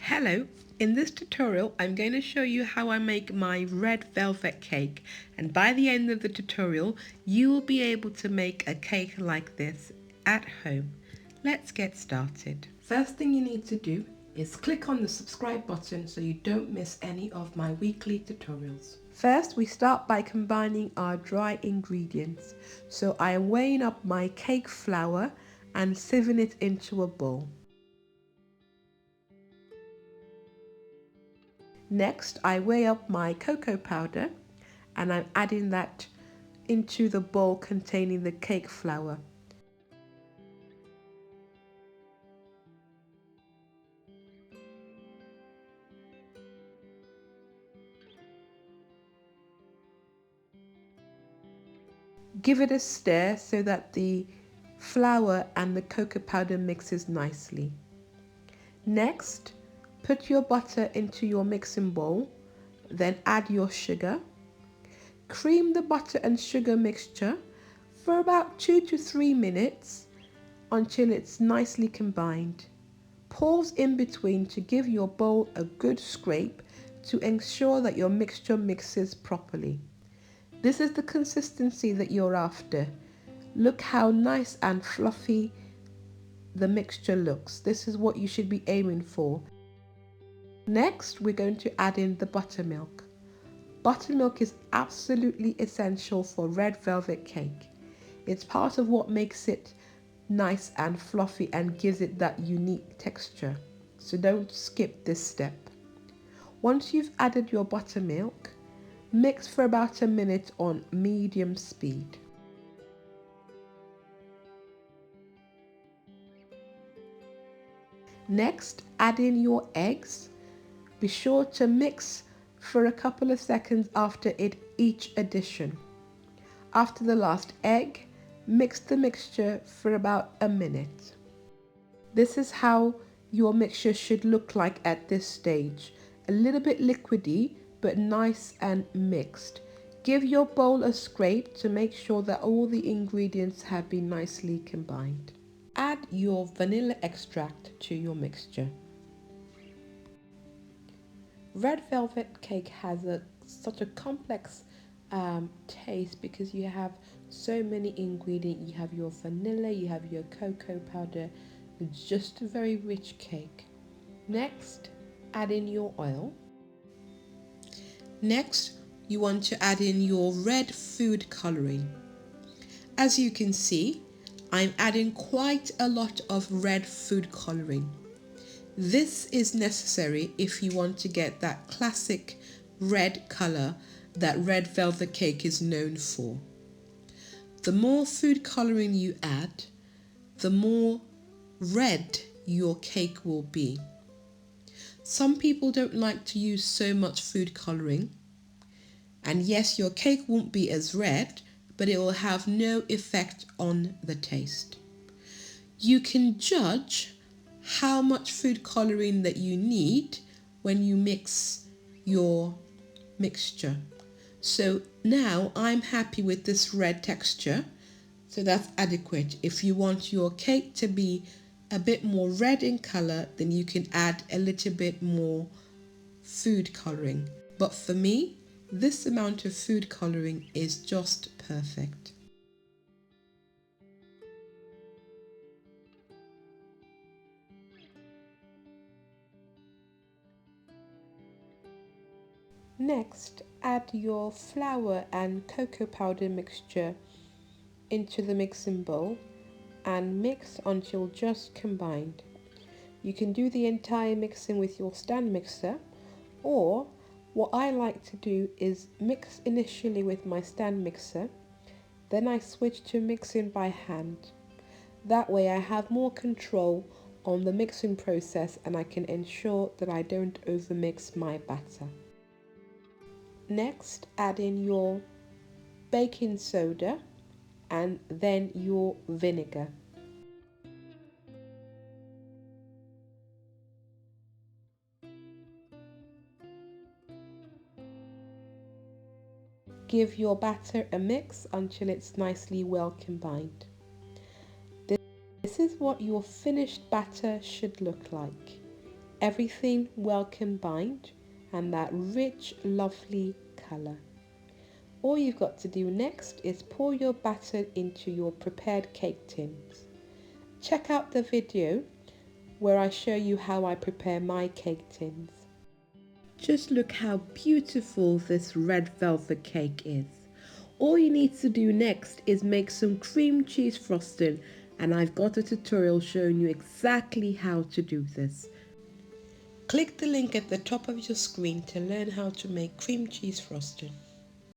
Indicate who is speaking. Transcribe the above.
Speaker 1: Hello, in this tutorial I'm going to show you how I make my red velvet cake, and by the end of the tutorial you will be able to make a cake like this at home. Let's get started. First thing you need to do is click on the subscribe button so you don't miss any of my weekly tutorials. First we start by combining our dry ingredients. So I am weighing up my cake flour and sieving it into a bowl. Next, I weigh up my cocoa powder and I'm adding that into the bowl containing the cake flour. Give it a stir so that the flour and the cocoa powder mixes nicely. Next, put your butter into your mixing bowl, then add your sugar. Cream the butter and sugar mixture for about 2 to 3 minutes until it's nicely combined. Pause in between to give your bowl a good scrape to ensure that your mixture mixes properly. This is the consistency that you're after. Look how nice and fluffy the mixture looks. This is what you should be aiming for. Next, we're going to add in the buttermilk. Buttermilk is absolutely essential for red velvet cake. It's part of what makes it nice and fluffy and gives it that unique texture. So don't skip this step. Once you've added your buttermilk, mix for about a minute on medium speed. Next, add in your eggs. Be sure to mix for a couple of seconds after each addition. After the last egg, mix the mixture for about a minute. This is how your mixture should look like at this stage. A little bit liquidy, but nice and mixed. Give your bowl a scrape to make sure that all the ingredients have been nicely combined. Add your vanilla extract to your mixture. Red velvet cake has such a complex taste because you have so many ingredients. You have your vanilla, you have your cocoa powder. It's just a very rich cake. Next, add in your oil. Next, you want to add in your red food coloring. As you can see, I'm adding quite a lot of red food coloring. This is necessary if you want to get that classic red color that red velvet cake is known for. The more food coloring you add, the more red your cake will be. Some people don't like to use so much food coloring, and yes, your cake won't be as red, but it will have no effect on the taste. You can judge how much food coloring that you need when you mix your mixture. So now I'm happy with this red texture, so that's adequate. If you want your cake to be a bit more red in color, then you can add a little bit more food coloring. But for me, this amount of food coloring is just perfect. Next, add your flour and cocoa powder mixture into the mixing bowl and mix until just combined. You can do the entire mixing with your stand mixer, or what I like to do is mix initially with my stand mixer, then I switch to mixing by hand. That way I have more control on the mixing process and I can ensure that I don't overmix my batter. Next, add in your baking soda and then your vinegar. Give your batter a mix until it's nicely well combined. This is what your finished batter should look like. everything well combined and that rich, lovely colour. All you've got to do next is pour your batter into your prepared cake tins. Check out the video where I show you how I prepare my cake tins. Just look how beautiful this red velvet cake is. All you need to do next is make some cream cheese frosting, and I've got a tutorial showing you exactly how to do this. Click the link at the top of your screen to learn how to make cream cheese frosting.